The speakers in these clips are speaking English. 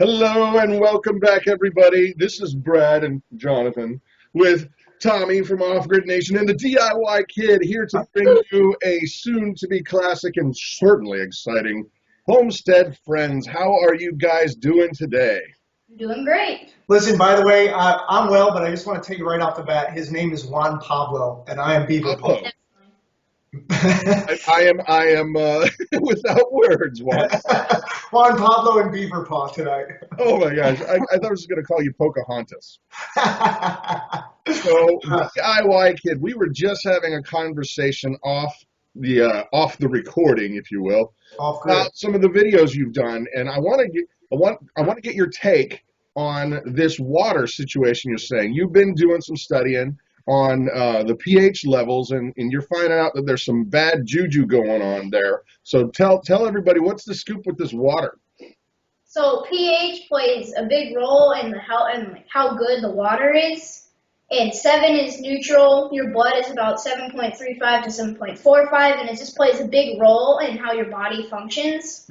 Hello and welcome back, everybody. This is Brad and Jonathan with Tommy from Off Grid Nation and the DIY Kid here to bring you a soon-to-be classic and certainly exciting Homestead Friends. How are you guys doing today? Doing great. Listen, by the way, I'm well, but I just want to tell you right off the bat, his name is Juan Pablo, and I am Beaver Paul. I am without words, Juan. Juan Pablo and Beaver Paw tonight. Oh my gosh, I thought I was going to call you Pocahontas. So, DIY Kid, we were just having a conversation off the recording, if you will, about some of the videos you've done, and I want to get your take on this water situation. You're saying you've been doing some studying on the pH levels, and you're finding out that there's some bad juju going on there. So tell everybody, what's the scoop with this water? So pH plays a big role in how good the water is. And 7 is neutral. Your blood is about 7.35 to 7.45, and it just plays a big role in how your body functions.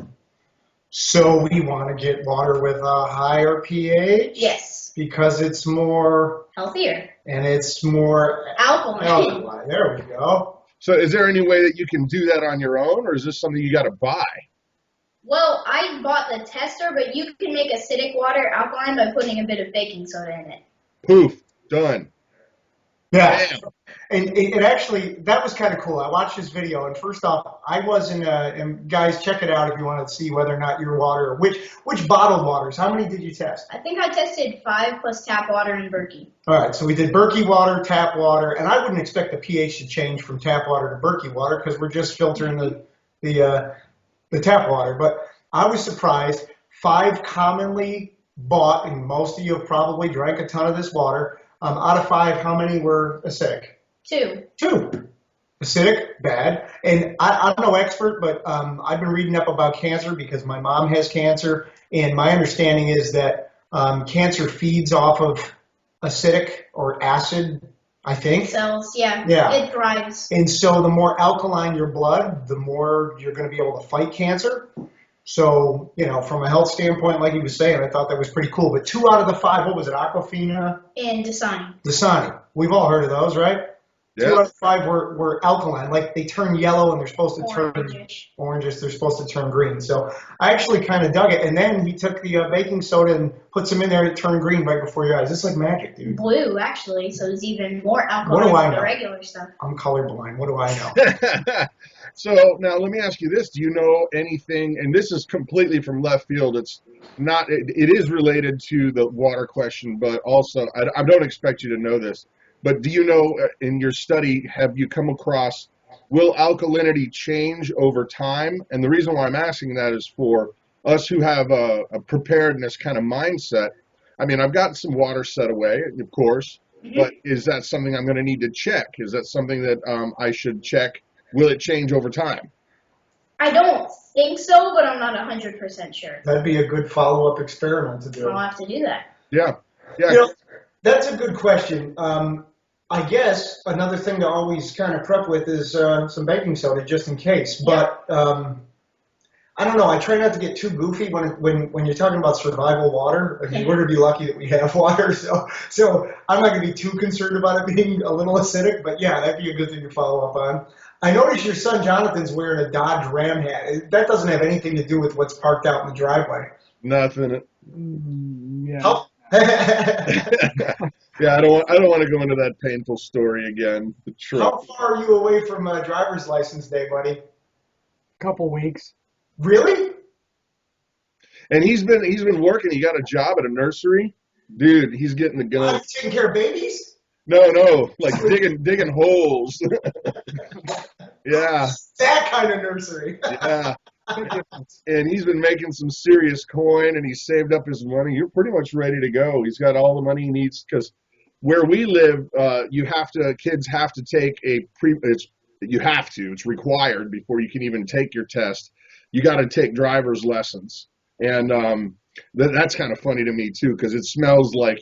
So we want to get water with a higher pH? Yes. Because it's more healthier. And it's more alkaline. There we go. So is there any way that you can do that on your own, or is this something you got to buy? Well, I bought the tester, but you can make acidic water alkaline by putting a bit of baking soda in it. Poof, done. Yeah. Damn. And actually, that was kind of cool. I watched this video, and first off, I wasn't, and guys, check it out if you want to see whether or not your water, which bottled waters, how many did you test? I think I tested 5 plus tap water and Berkey. All right, so we did Berkey water, tap water, and I wouldn't expect the pH to change from tap water to Berkey water because we're just filtering the tap water. But I was surprised. 5 commonly bought, and most of you have probably drank a ton of this water. Out of 5, how many were acidic? 2. 2. Acidic, bad. And I'm no expert, but I've been reading up about cancer because my mom has cancer, and my understanding is that cancer feeds off of acidic or acid, I think. Cells, yeah. It thrives. And so the more alkaline your blood, the more you're going to be able to fight cancer. So, from a health standpoint, like he was saying, I thought that was pretty cool. But 2 out of the 5, what was it, Aquafina? And Dasani. Dasani. We've all heard of those, right? Yeah. 2 out of 5 were alkaline. Like they turn yellow and they're supposed to turn orangish. They're supposed to turn green. So I actually kind of dug it. And then he took the baking soda and put some in there and it turned green right before your eyes. It's like magic, dude. Blue, actually. So it's even more alkaline than the regular stuff. I'm colorblind. What do I know? So now let me ask you this. Do you know anything, and this is completely from left field, it is related to the water question, but also, I don't expect you to know this, but do you know in your study, have you come across, will alkalinity change over time? And the reason why I'm asking that is for us who have a preparedness kind of mindset. I mean, I've got some water set away, of course, but is that something I'm going to need to check? Is that something that I should check? Will it change over time? I don't think so, but I'm not 100% sure. That'd be a good follow-up experiment to do. I'll have to do that. Yeah. That's a good question. I guess another thing to always kind of prep with is some baking soda just in case. But I don't know. I try not to get too goofy when you're talking about survival water. I mean, we're going to be lucky that we have water. So I'm not going to be too concerned about it being a little acidic. But, yeah, that'd be a good thing to follow up on. I noticed your son Jonathan's wearing a Dodge Ram hat. That doesn't have anything to do with what's parked out in the driveway. Nothing. Yeah. Yeah, I don't want to go into that painful story again. How far are you away from driver's license day, buddy? Couple weeks. Really? And he's been working. He got a job at a nursery. Dude, he's getting the gun. Taking care of babies? No, like digging holes. Yeah. That kind of nursery. Yeah. And he's been making some serious coin, and he's saved up his money. You're pretty much ready to go. He's got all the money he needs because where we live, kids have to take it's required before you can even take your test. You got to take driver's lessons. And that's kind of funny to me too, because it smells like,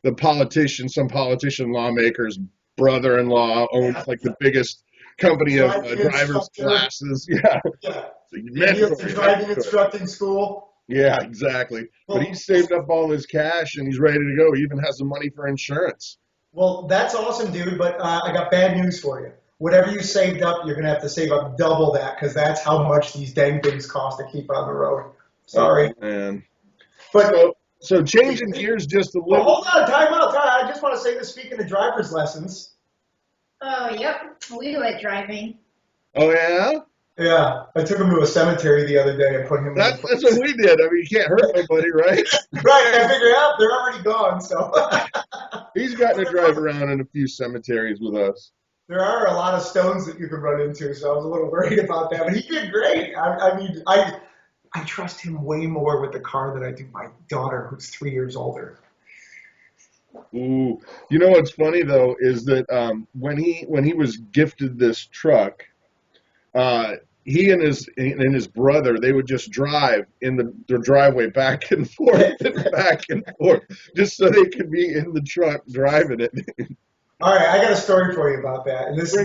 some politician lawmaker's brother-in-law owns like the biggest company of driver's classes. Yeah. Driving instructing school. Yeah, exactly. Well, But he's saved up all his cash and he's ready to go. He even has the money for insurance. well, that's awesome, dude, but I got bad news for you. Whatever you saved up, you're going to have to save up double that because that's how much these dang things cost to keep on the road. Sorry. Oh, man. But So changing gears just a well, little. hold on, time out. I just want to say this, speaking of driver's lessons. Oh, yep. We like driving. Oh, yeah? Yeah, I took him to a cemetery the other day and put him in That's what we did. I mean, you can't hurt nobody, right? Right, I figured out they're already gone, so. He's gotten to drive around in a few cemeteries with us. There are a lot of stones that you could run into, so I was a little worried about that, but he did great. I mean, I trust him way more with the car than I do my daughter, who's 3 years older. Ooh, you know what's funny though is that when he was gifted this truck, he and his brother, they would just drive in their driveway back and forth just so they could be in the truck driving it. All right, I got a story for you about that, and this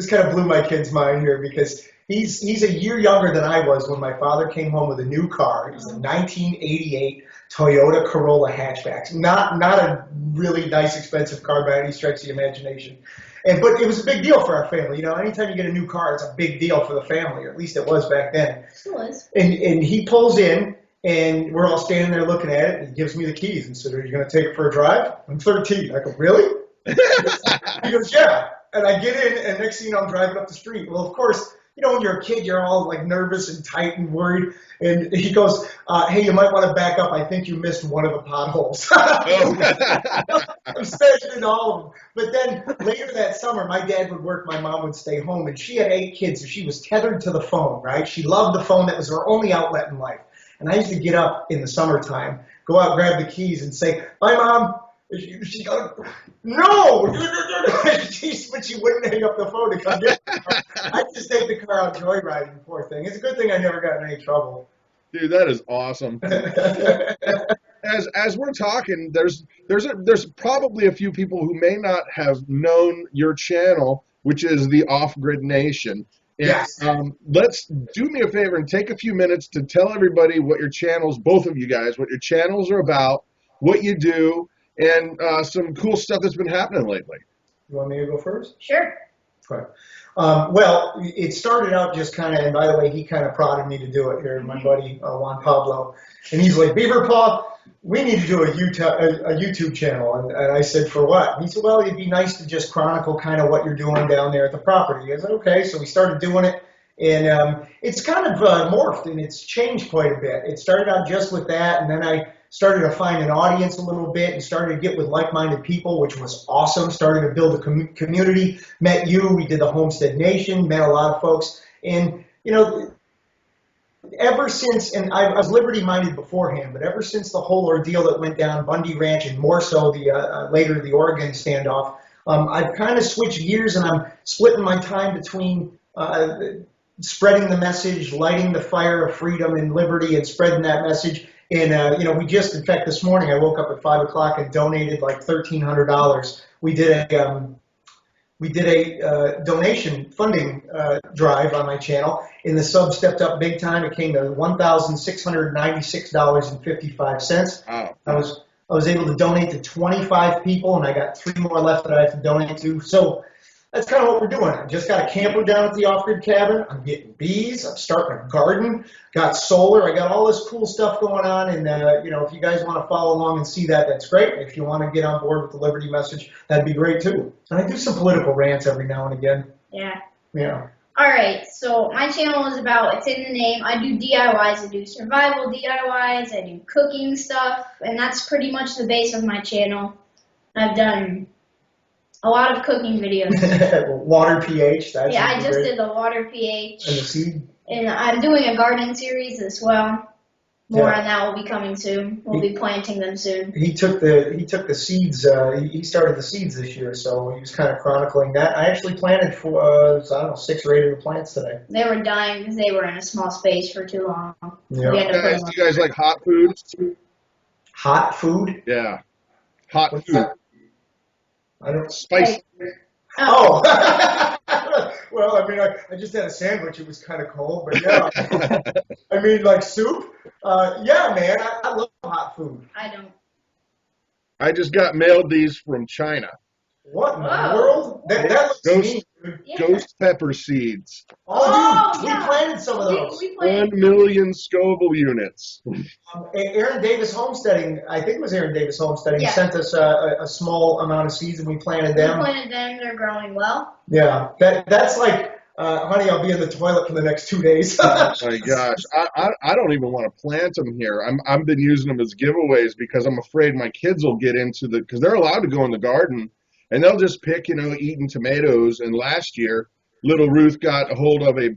kind of blew my kid's mind here because he's a year younger than I was when my father came home with a new car. It was a 1988 Toyota Corolla hatchback. Not a really nice, expensive car by any stretch of the imagination. But it was a big deal for our family. You know, anytime you get a new car, it's a big deal for the family, or at least it was back then. It was. And he pulls in, and we're all standing there looking at it, and he gives me the keys and said, "Are you going to take it for a drive?" I'm 13. I go, "Really?" He goes, "Yeah." And I get in, and next thing you know, I'm driving up the street. Well, of course, you know, when you're a kid, you're all like nervous and tight and worried. And he goes, "Hey, you might want to back up. I think you missed one of the potholes." I'm smashing into all of them. But then later that summer, my dad would work, my mom would stay home, and she had 8 kids, so she was tethered to the phone, right? She loved the phone. That was her only outlet in life. And I used to get up in the summertime, go out, grab the keys, and say, "Bye, Mom." She goes, "No!" But she wouldn't hang up the phone to come get the car. I just take the car out joyriding, poor thing. It's a good thing I never got in any trouble. Dude, that is awesome. As we're talking, there's probably a few people who may not have known your channel, which is the Off Grid Nation. And, Yes. Let's do me a favor and take a few minutes to tell everybody what your channels, both of you guys, what your channels are about, what you do, and some cool stuff that's been happening lately. You want me to go first? Sure. Okay. Well, it started out just kind of, and by the way, he kind of prodded me to do it here, my buddy Juan Pablo. And he's like, "Beaver Paw, we need to do a YouTube channel." And I said, "For what?" And he said, "Well, it'd be nice to just chronicle kind of what you're doing down there at the property." I said, "Okay." So we started doing it. And it's kind of morphed and it's changed quite a bit. It started out just with that, and then I started to find an audience a little bit and started to get with like-minded people, which was awesome. Started to build a community, met you, we did the Homestead Nation, met a lot of folks. And, you know, ever since, and I was liberty-minded beforehand, but ever since the whole ordeal that went down Bundy Ranch and more so the later the Oregon standoff, I've kind of switched gears and I'm splitting my time between spreading the message, lighting the fire of freedom and liberty and spreading that message. And, you know, we just, in fact, this morning I woke up at 5 o'clock and donated like $1,300. We did a donation funding drive on my channel, and the sub stepped up big time. It came to $1,696.55. Wow. I was able to donate to 25 people, and I got 3 more left that I have to donate to. So that's kind of what we're doing. I just got a camper down at the off-grid cabin. I'm getting bees. I'm starting a garden. Got solar. I got all this cool stuff going on. And, you know, if you guys want to follow along and see that, that's great. If you want to get on board with the Liberty message, that'd be great too. And I do some political rants every now and again. Yeah. Yeah. All right. So my channel is about, it's in the name. I do DIYs. I do survival DIYs. I do cooking stuff. And that's pretty much the base of my channel. I've done a lot of cooking videos. Water pH. That's Yeah, I just great. did the water pH. And the seed. And I'm doing a garden series as well. More Yeah. on that will be coming soon. We'll be planting them soon. He took the seeds. He started the seeds this year, so he was kind of chronicling that. I actually planted for I don't know 6 or 8 of the plants today. They were dying because they were in a small space for too long. Yeah. We had to put them You guys like hot food? Hot food. Yeah. Hot What's food. that? I don't. Spicy. Oh. Well, I mean, I just had a sandwich. It was kind of cold, but yeah. I mean, like soup. Yeah, man, I love hot food. I don't. I just got mailed these from China. What in the Whoa. world? That looks Ghost, neat, dude. Yeah. ghost pepper seeds. Oh, dude, yeah. we planted some of those. We 1 planted. million Scoville units. Aaron Davis Homesteading, I think it was Aaron Davis Homesteading, Yeah. sent us a small amount of seeds and we planted them. We planted them. They're growing well. Yeah, that's like, honey, I'll be in the toilet for the next 2 days. Oh my gosh, I don't even want to plant them here. I've been using them as giveaways because I'm afraid my kids will get into because they're allowed to go in the garden and they'll just pick, eating tomatoes. And last year, little Ruth got a hold of a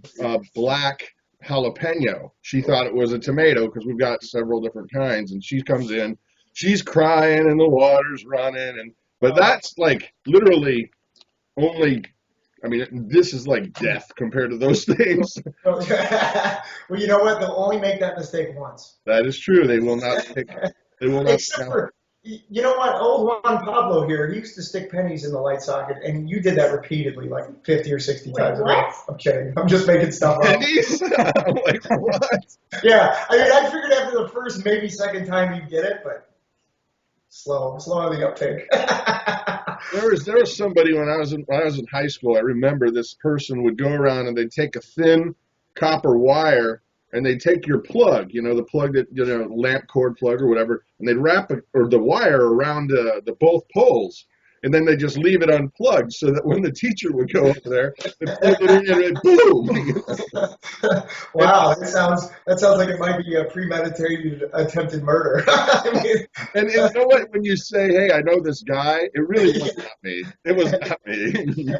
black jalapeno. She thought it was a tomato because we've got several different kinds. And she comes in, she's crying and the water's running. But that's like literally only. I mean, this is like death compared to those things. Well, you know what? They'll only make that mistake once. That is true. They will not pick. They will not. Except for, you know what? Old Juan Pablo here, he used to stick pennies in the light socket, and you did that repeatedly, like 50 or 60 times a day. What? I'm kidding. I'm just making stuff up. Pennies? I'm like, what? Yeah, I mean, I figured after the first, maybe second time you'd get it, but slow on the uptake. There was somebody when I was in high school. I remember this person would go around and they'd take a thin copper wire and they'd take your plug, the plug that lamp cord plug or whatever, and they'd wrap the wire around the both poles, and then they just leave it unplugged so that when the teacher would go over there, they plug it in and boom. Wow, that sounds like it might be a premeditated attempted murder. I mean, And you know what? When you say, "Hey, I know this guy," it really was not me. It was not me.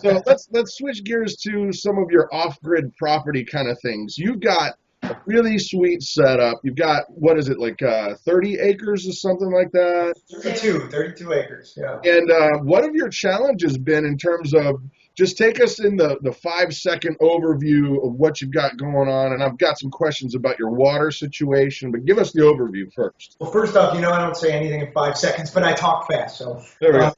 So let's switch gears to some of your off-grid property kind of things. You've got a really sweet setup. You've got, what is it, like 30 acres or something like that? 32 acres, yeah. And what have your challenges been in terms of, just take us in the 5-second overview of what you've got going on, and I've got some questions about your water situation, but give us the overview first. Well, first off, I don't say anything in 5 seconds, but I talk fast, so. There we go.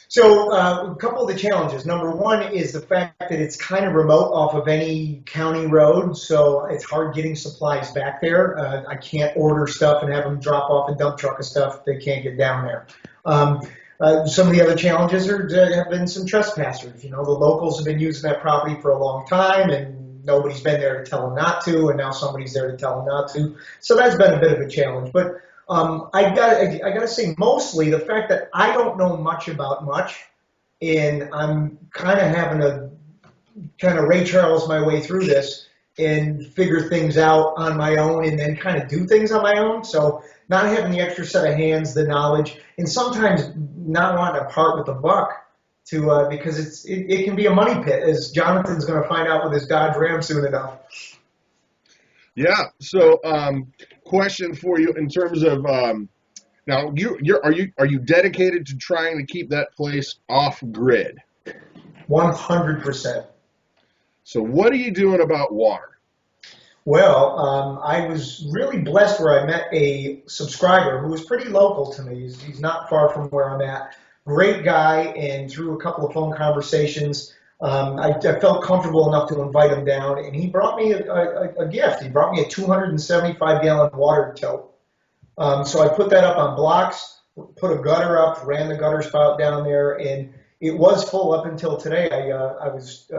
So a couple of the challenges. Number one is the fact that it's kind of remote off of any county road, so it's hard getting supplies back there. I can't order stuff and have them drop off a dump truck of stuff. They can't get down there. Some of the other challenges have been some trespassers. The locals have been using that property for a long time, and nobody's been there to tell them not to, and now somebody's there to tell them not to. So that's been a bit of a challenge. But I gotta say, mostly the fact that I don't know much about much, and I'm kind of having to kind of Ray Charles my way through this and figure things out on my own, and then kind of do things on my own. So not having the extra set of hands, the knowledge, and sometimes not wanting to part with the buck because it can be a money pit, as Jonathan's going to find out with his Dodge Ram soon enough. Yeah. So, question for you in terms of now, are you dedicated to trying to keep that place off grid? 100%. So, what are you doing about water? Well, I was really blessed where I met a subscriber who was pretty local to me. He's not far from where I'm at. Great guy, and through a couple of phone conversations, I felt comfortable enough to invite him down, and he brought me a gift. He brought me a 275-gallon water tote. So I put that up on blocks, put a gutter up, ran the gutter spout down there, and it was full up until today. I was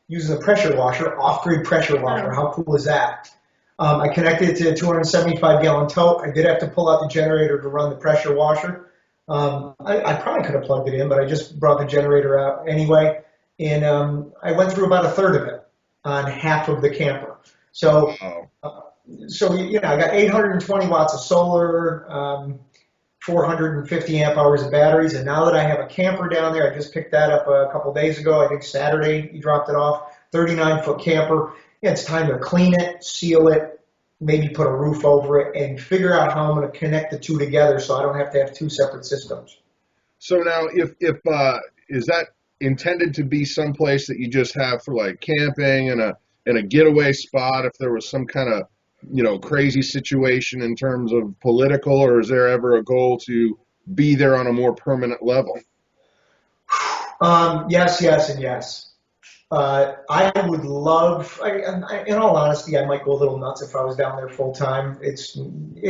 using a pressure washer, off-grid pressure washer. How cool is that? I connected it to a 275-gallon tote. I did have to pull out the generator to run the pressure washer. I probably could have plugged it in, but I just brought the generator out anyway. And I went through about a third of it on half of the camper. So, I got 820 watts of solar, 450 amp hours of batteries. And now that I have a camper down there, I just picked that up a couple days ago. I think Saturday he dropped it off. 39-foot camper. Yeah, it's time to clean it, seal it, maybe put a roof over it, and figure out how I'm going to connect the two together so I don't have to have two separate systems. So now, if is that intended to be someplace that you just have for like camping and a getaway spot if there was some kind of crazy situation in terms of political, or is there ever a goal to be there on a more permanent level? Yes, and yes. I would love, in all honesty, I might go a little nuts if I was down there full time. It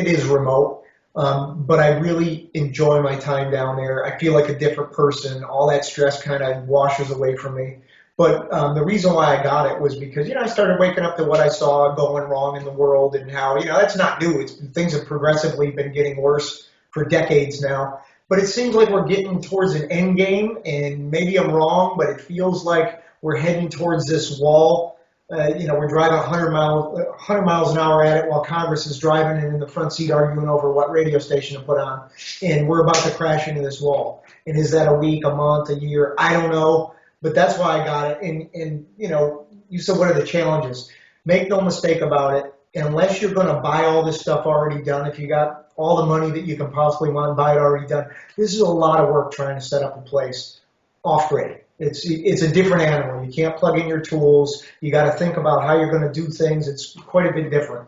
is remote, but I really enjoy my time down there. I feel like a different person. All that stress kind of washes away from me. But the reason why I got it was because, I started waking up to what I saw going wrong in the world and how, that's not new. Things have progressively been getting worse for decades now. But it seems like we're getting towards an end game, and maybe I'm wrong, but it feels like we're heading towards this wall. We're driving 100 miles an hour at it while Congress is driving and in the front seat arguing over what radio station to put on. And we're about to crash into this wall. And is that a week, a month, a year? I don't know. But that's why I got it. And you said, what are the challenges? Make no mistake about it. Unless you're going to buy all this stuff already done, if you got all the money that you can possibly want and buy it already done, this is a lot of work trying to set up a place off-grid. It's a different animal. You can't plug in your tools. You got to think about how you're going to do things. It's quite a bit different.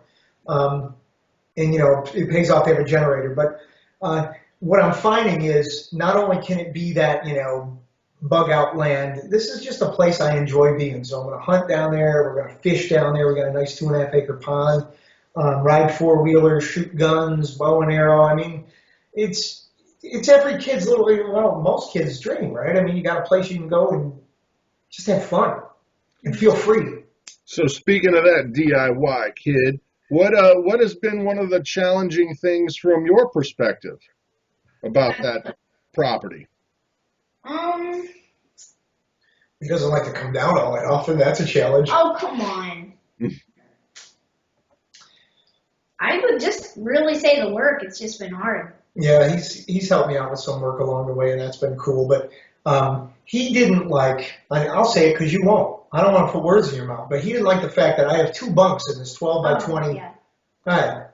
It pays off to have a generator. But what I'm finding is not only can it be that, bug out land, this is just a place I enjoy being. So I'm going to hunt down there. We're going to fish down there. We got a nice 2.5 acre pond, ride 4-wheelers, shoot guns, bow and arrow. I mean, it's every kid's most kids' dream, right? I mean, you got a place you can go and just have fun and feel free. So speaking of that DIY, kid, what has been one of the challenging things from your perspective about that property? He doesn't like to come down all that often. That's a challenge. Oh, come on. I would just really say the work. It's just been hard. Yeah, he's helped me out with some work along the way, and that's been cool. But he didn't like, I'll say it because you won't. I don't want to put words in your mouth, but he didn't like the fact that I have 2 bunks in this 12 by 20. Yeah. Right.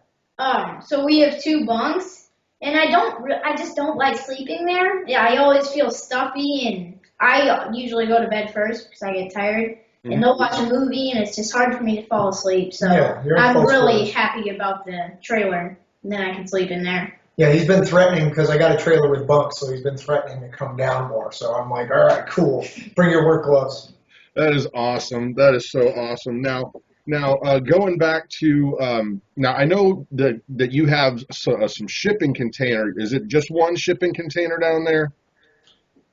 So we have 2 bunks, and I just don't like sleeping there. Yeah, I always feel stuffy, and I usually go to bed first because I get tired. Mm-hmm. And they'll watch a movie, and it's just hard for me to fall asleep. So yeah, I'm really happy about the trailer, and then I can sleep in there. Yeah, he's been threatening because I got a trailer with bunks, so he's been threatening to come down more. So I'm like, all right, cool. Bring your work gloves. That is awesome. That is so awesome. Now, going back to now, I know that you have some shipping container. Is it just one shipping container down there?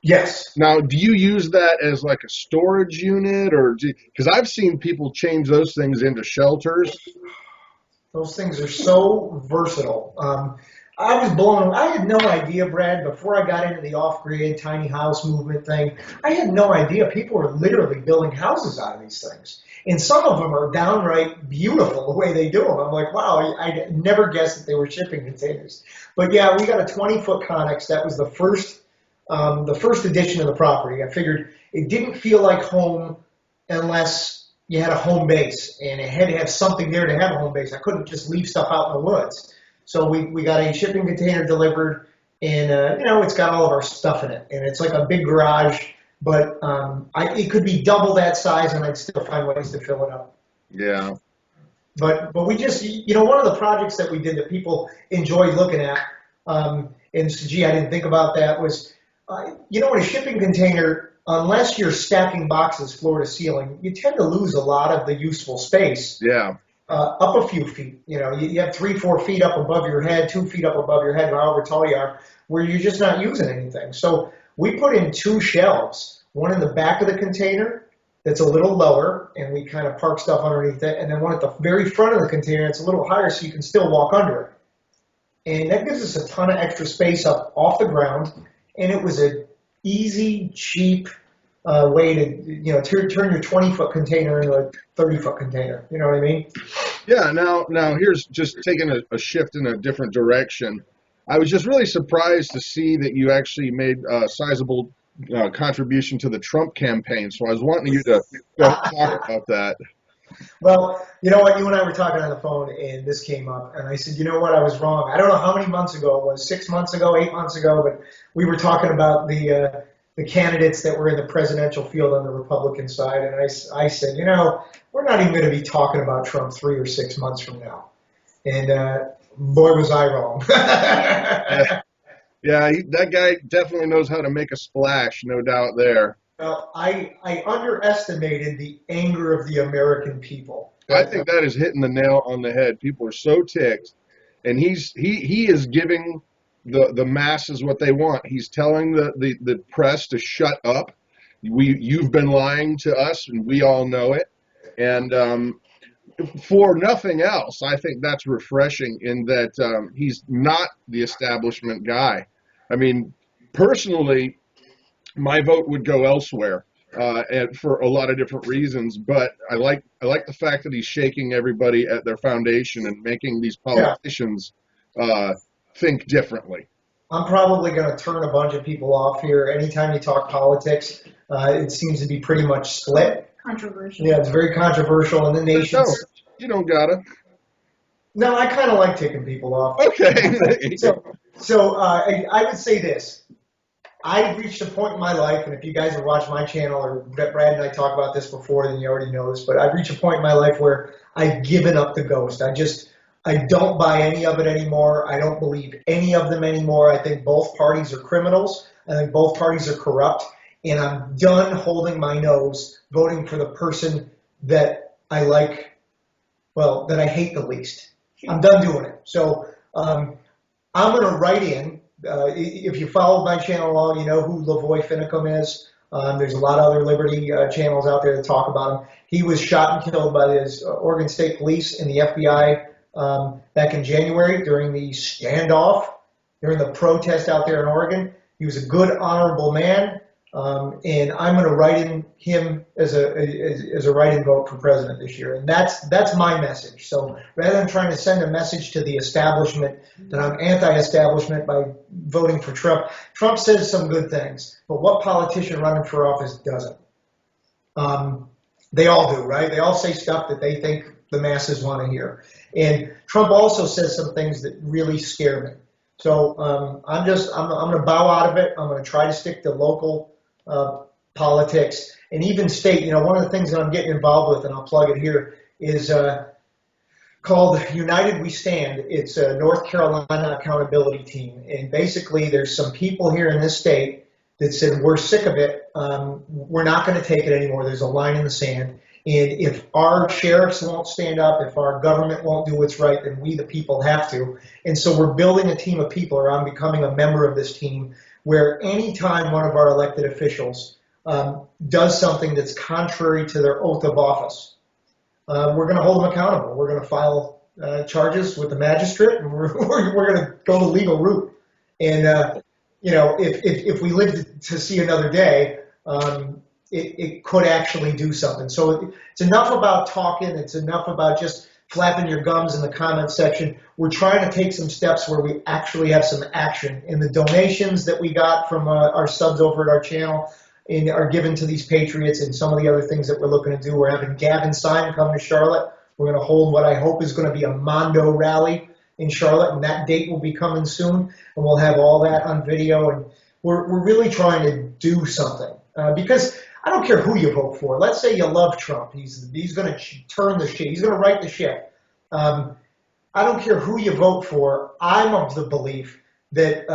Yes. Now, do you use that as like a storage unit, or because I've seen people change those things into shelters? Those things are so versatile. I was blown away. I had no idea, Brad, before I got into the off-grid tiny house movement thing, I had no idea people were literally building houses out of these things. And some of them are downright beautiful the way they do them. I'm like, wow, I never guessed that they were shipping containers. But yeah, we got a 20-foot Connex. That was the first edition of the property. I figured it didn't feel like home unless you had a home base, and it had to have something there to have a home base. I couldn't just leave stuff out in the woods. So we got a shipping container delivered, and it's got all of our stuff in it, and it's like a big garage, but it could be double that size, and I'd still find ways to fill it up. Yeah. But we just, one of the projects that we did that people enjoyed looking at, and so, gee, I didn't think about that, was, in a shipping container, unless you're stacking boxes floor to ceiling, you tend to lose a lot of the useful space. Yeah. Up a few feet. You have 3-4 feet up above your head, 2 feet up above your head, however tall you are, where you're just not using anything. So we put in 2 shelves, one in the back of the container that's a little lower, and we kind of park stuff underneath it, and then one at the very front of the container that's a little higher so you can still walk under it. And that gives us a ton of extra space up off the ground, and it was an easy, cheap way to, turn your 20-foot container into a 30-foot container. You know what I mean? Yeah. Now here's just taking a shift in a different direction. I was just really surprised to see that you actually made a sizable contribution to the Trump campaign. So I was wanting you to talk about that. Well, you know what? You and I were talking on the phone, and this came up, and I said, you know what? I was wrong. I don't know how many months ago it was, 6 months ago, 8 months ago, but we were talking about the candidates that were in the presidential field on the Republican side, and I said, we're not even going to be talking about Trump 3 or 6 months from now. And boy, was I wrong. Yeah, that guy definitely knows how to make a splash, no doubt there. Well, I underestimated the anger of the American people. I think that is hitting the nail on the head. People are so ticked, and he is giving the masses what they want. He's telling the press to shut up. You've been lying to us, and we all know it. And for nothing else, I think that's refreshing in that he's not the establishment guy. I mean, personally, my vote would go elsewhere, and for a lot of different reasons. But I like the fact that he's shaking everybody at their foundation and making these politicians think differently. I'm probably going to turn a bunch of people off here. Anytime you talk politics, it seems to be pretty much split. Controversial. Yeah, it's very controversial in the nation. No, you don't gotta. No, I kind of like ticking people off. Okay. So I would say this. I've reached a point in my life, and if you guys have watched my channel, or Brad and I talked about this before, then you already know this, but I've reached a point in my life where I've given up the ghost. I don't buy any of it anymore. I don't believe any of them anymore. I think both parties are criminals. I think both parties are corrupt. And I'm done holding my nose, voting for the person that I like, well, that I hate the least. I'm done doing it. So I'm going to write in. If you follow my channel at all, you know who Lavoy Finicum is. There's a lot of other Liberty channels out there that talk about him. He was shot and killed by the Oregon State Police and the FBI back in January during the standoff, during the protest out there in Oregon. He was a good, honorable man, and I'm going to write in him as a write-in vote for president this year, and that's my message. So rather than trying to send a message to the establishment that I'm anti-establishment by voting for Trump, Trump says some good things, but what politician running for office doesn't? They all do, right? They all say stuff that they think the masses want to hear. And Trump also says some things that really scare me. So I'm going to bow out of it. I'm going to try to stick to local politics and even state. You know, one of the things that I'm getting involved with, and I'll plug it here, is called United We Stand. It's a North Carolina accountability team. And basically there's some people here in this state that said, we're sick of it. We're not going to take it anymore. There's a line in the sand. And if our sheriffs won't stand up, if our government won't do what's right, then we, the people, have to. And so we're building a team of people, or I'm becoming a member of this team, where anytime one of our elected officials does something that's contrary to their oath of office, we're going to hold them accountable. We're going to file charges with the magistrate, and we're going to go the legal route. And, you know, if we live to see another day, it could actually do something. So it's enough about talking. It's enough about just flapping your gums in the comment section. We're trying to take some steps where we actually have some action. And the donations that we got from our subs over at our channel are given to these patriots, and some of the other things that we're looking to do. We're having Gavin Stein come to Charlotte. We're going to hold what I hope is going to be a Mondo rally in Charlotte, and that date will be coming soon. And we'll have all that on video. And we're really trying to do something because I don't care who you vote for. Let's say you love Trump. He's going to turn the ship. He's going to right the ship. I don't care who you vote for. I'm of the belief that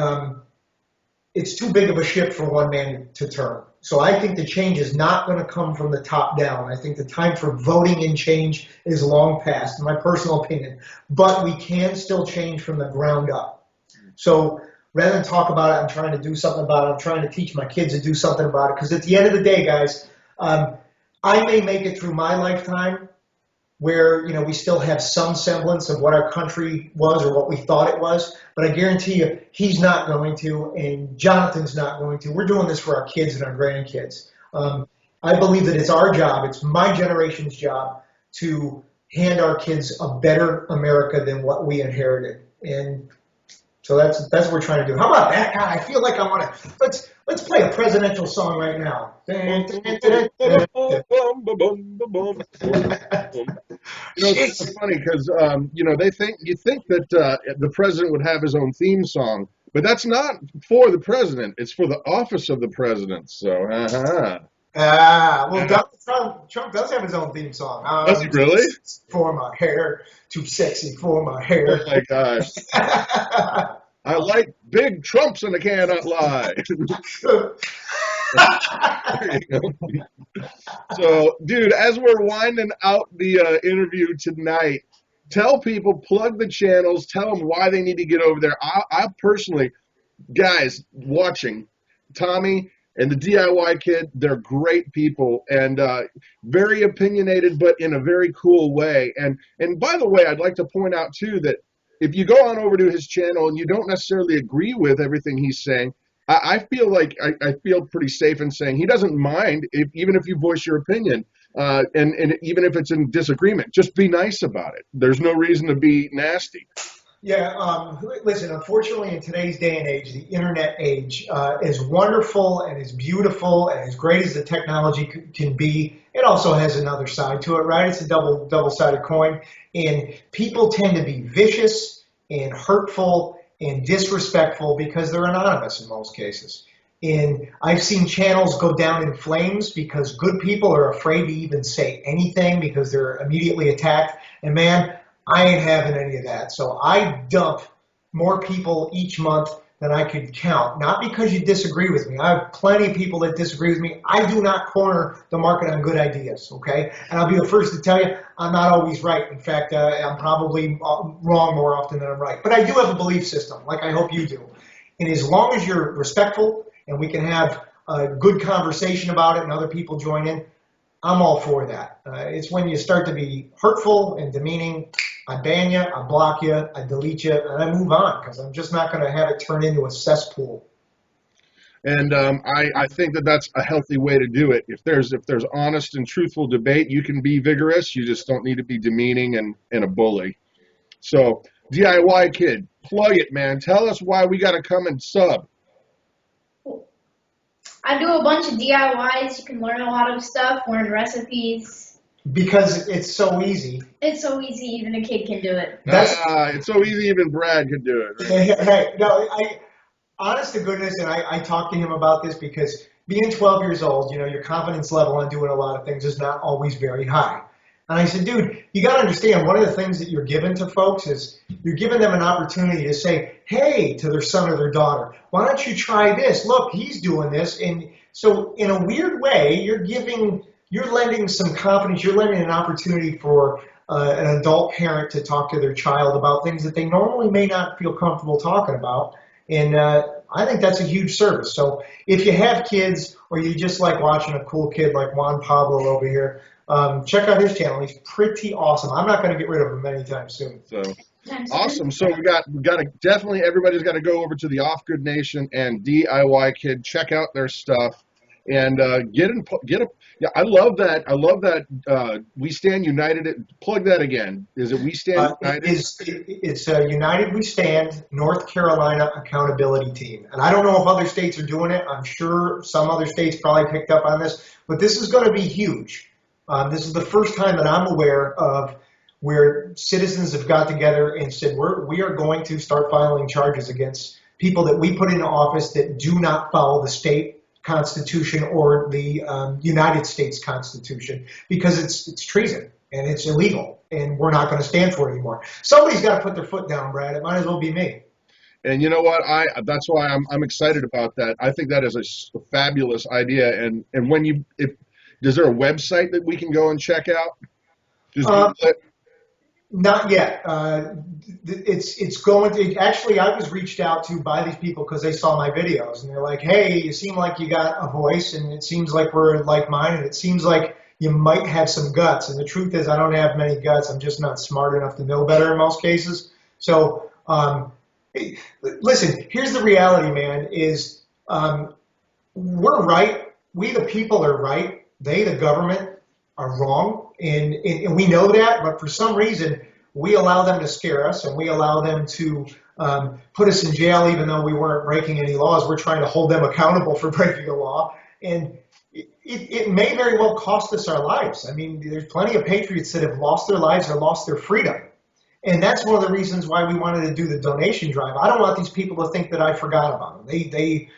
it's too big of a ship for one man to turn. So I think the change is not going to come from the top down. I think the time for voting and change is long past, in my personal opinion. But we can still change from the ground up. So rather than talk about it, I'm trying to do something about it. I'm trying to teach my kids to do something about it. Because at the end of the day, guys, I may make it through my lifetime where, you know, we still have some semblance of what our country was or what we thought it was. But I guarantee you, he's not going to, and Jonathan's not going to. We're doing this for our kids and our grandkids. I believe that it's our job, it's my generation's job, to hand our kids a better America than what we inherited. And so that's what we're trying to do. How about that? God, I feel like I want to. Let's play a presidential song right now. You know, it's funny because you know, you think that the president would have his own theme song, but that's not for the president. It's for the office of the president. So, well, Trump does have his own theme song. Does he really? For my hair, too sexy for my hair. Oh my gosh. I like big Trumps and I cannot lie. There you go. So, dude, as we're winding out the interview tonight, tell people, plug the channels, tell them why they need to get over there. I personally, guys watching, Tommy and the DIY Kid, they're great people and very opinionated, but in a very cool way. And by the way, I'd like to point out too that if you go on over to his channel and you don't necessarily agree with everything he's saying, I feel like I feel pretty safe in saying he doesn't mind even if you voice your opinion, and even if it's in disagreement, just be nice about it. There's no reason to be nasty. Yeah, listen, unfortunately in today's day and age, the internet age, as wonderful and as beautiful and as great as the technology can be, it also has another side to it, right? It's a double-sided coin. And people tend to be vicious and hurtful and disrespectful because they're anonymous in most cases. And I've seen channels go down in flames because good people are afraid to even say anything because they're immediately attacked. And man, I ain't having any of that. So I dump more people each month than I could count. Not because you disagree with me. I have plenty of people that disagree with me. I do not corner the market on good ideas, okay? And I'll be the first to tell you, I'm not always right. In fact, I'm probably wrong more often than I'm right. But I do have a belief system, like I hope you do. And as long as you're respectful and we can have a good conversation about it and other people join in, I'm all for that. It's when you start to be hurtful and demeaning, I ban you, I block you, I delete you, and I move on because I'm just not going to have it turn into a cesspool. And I think that that's a healthy way to do it. If there's honest and truthful debate, you can be vigorous. You just don't need to be demeaning and a bully. So DIY Kid, plug it, man. Tell us why we got to come and sub. I do a bunch of DIYs. You can learn a lot of stuff, learn recipes. Because it's so easy. It's so easy, even a kid can do it. It's so easy, even Brad could do it. Right? Hey, no, honest to goodness, and I talked to him about this because being 12 years old, you know, your confidence level on doing a lot of things is not always very high. And I said, dude, you got to understand, one of the things that you're giving to folks is you're giving them an opportunity to say, hey, to their son or their daughter, why don't you try this? Look, he's doing this. And so in a weird way, you're lending some confidence, you're lending an opportunity for an adult parent to talk to their child about things that they normally may not feel comfortable talking about. And I think that's a huge service. So if you have kids or you just like watching a cool kid like Juan Pablo over here, check out his channel. He's pretty awesome. I'm not going to get rid of him anytime soon. So awesome. So we got to definitely, everybody's got to go over to the Off Good Nation and DIY Kid, check out their stuff, and get a. Yeah, I love that. We Stand United. Plug that again. Is it We Stand United? It's United We Stand North Carolina Accountability Team. And I don't know if other states are doing it. I'm sure some other states probably picked up on this. But this is going to be huge. This is the first time that I'm aware of where citizens have got together and said, we are going to start filing charges against people that we put into office that do not follow the state Constitution or the United States Constitution, because it's treason and it's illegal and we're not going to stand for it anymore. Somebody's got to put their foot down, Brad. It might as well be me. And you know what? That's why I'm excited about that. I think that is a fabulous idea. And is there a website that we can go and check out? Not yet. It's going to, actually, I was reached out to by these people because they saw my videos and they're like, hey, you seem like you got a voice and it seems like we're like mine and it seems like you might have some guts. And the truth is I don't have many guts. I'm just not smart enough to know better in most cases. So, listen, here's the reality, man, is we're right. We, the people, are right. They, the government, are wrong. And we know that, but for some reason, we allow them to scare us and we allow them to put us in jail even though we weren't breaking any laws. We're trying to hold them accountable for breaking a law. And it may very well cost us our lives. I mean, there's plenty of patriots that have lost their lives or lost their freedom. And that's one of the reasons why we wanted to do the donation drive. I don't want these people to think that I forgot about them. It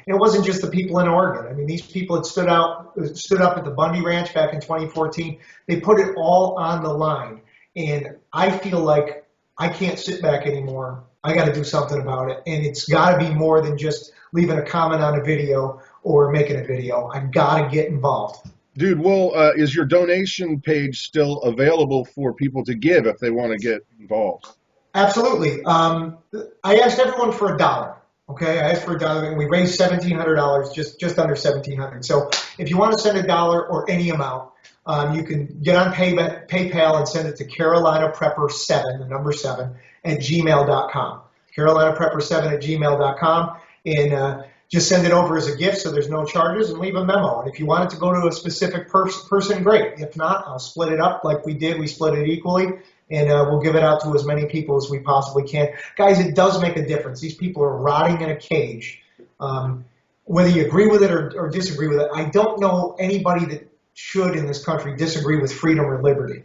wasn't just the people in Oregon. I mean, these people that stood up at the Bundy Ranch back in 2014. They put it all on the line. And I feel like I can't sit back anymore. I got to do something about it. And it's got to be more than just leaving a comment on a video or making a video. I've got to get involved. Dude, well, is your donation page still available for people to give if they want to get involved? Absolutely. I asked everyone for $1. Okay, I asked for $1, and we raised $1,700, just under $1,700. So if you want to send $1 or any amount, you can get on PayPal and send it to CarolinaPrepper7, the number 7, at gmail.com. CarolinaPrepper7 at gmail.com, and just send it over as a gift so there's no charges, and leave a memo. And if you want it to go to a specific person, great. If not, I'll split it up like we did. We split it equally, and we'll give it out to as many people as we possibly can. Guys, it does make a difference. These people are rotting in a cage. Whether you agree with it or disagree with it, I don't know anybody that should in this country disagree with freedom or liberty.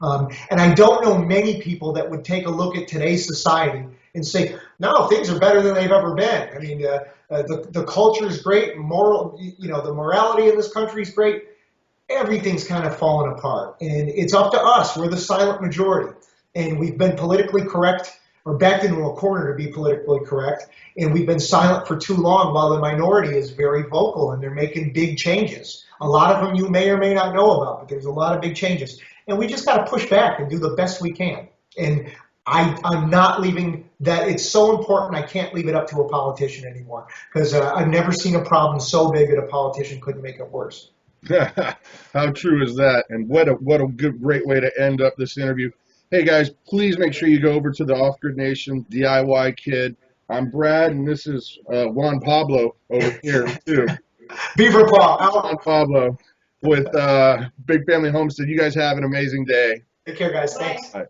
And I don't know many people that would take a look at today's society and say, no, things are better than they've ever been. I mean, the culture is great, the morality in this country is great. Everything's kind of fallen apart, and it's up to us. We're the silent majority, and we've been politically correct, or backed into a corner to be politically correct, and we've been silent for too long while the minority is very vocal, and they're making big changes. A lot of them you may or may not know about, but there's a lot of big changes, and we just got to push back and do the best we can. And I'm not leaving that. It's so important. I can't leave it up to a politician anymore, because I've never seen a problem so big that a politician couldn't make it worse. How true is that? And what a great way to end up this interview. Hey guys, please make sure you go over to the Off Grid Nation DIY Kid. I'm Brad, and this is Juan Pablo over here too. Beaver Paw out. Juan Pablo with Big Family Homestead. You guys have an amazing day. Take care, guys. Thanks. Bye.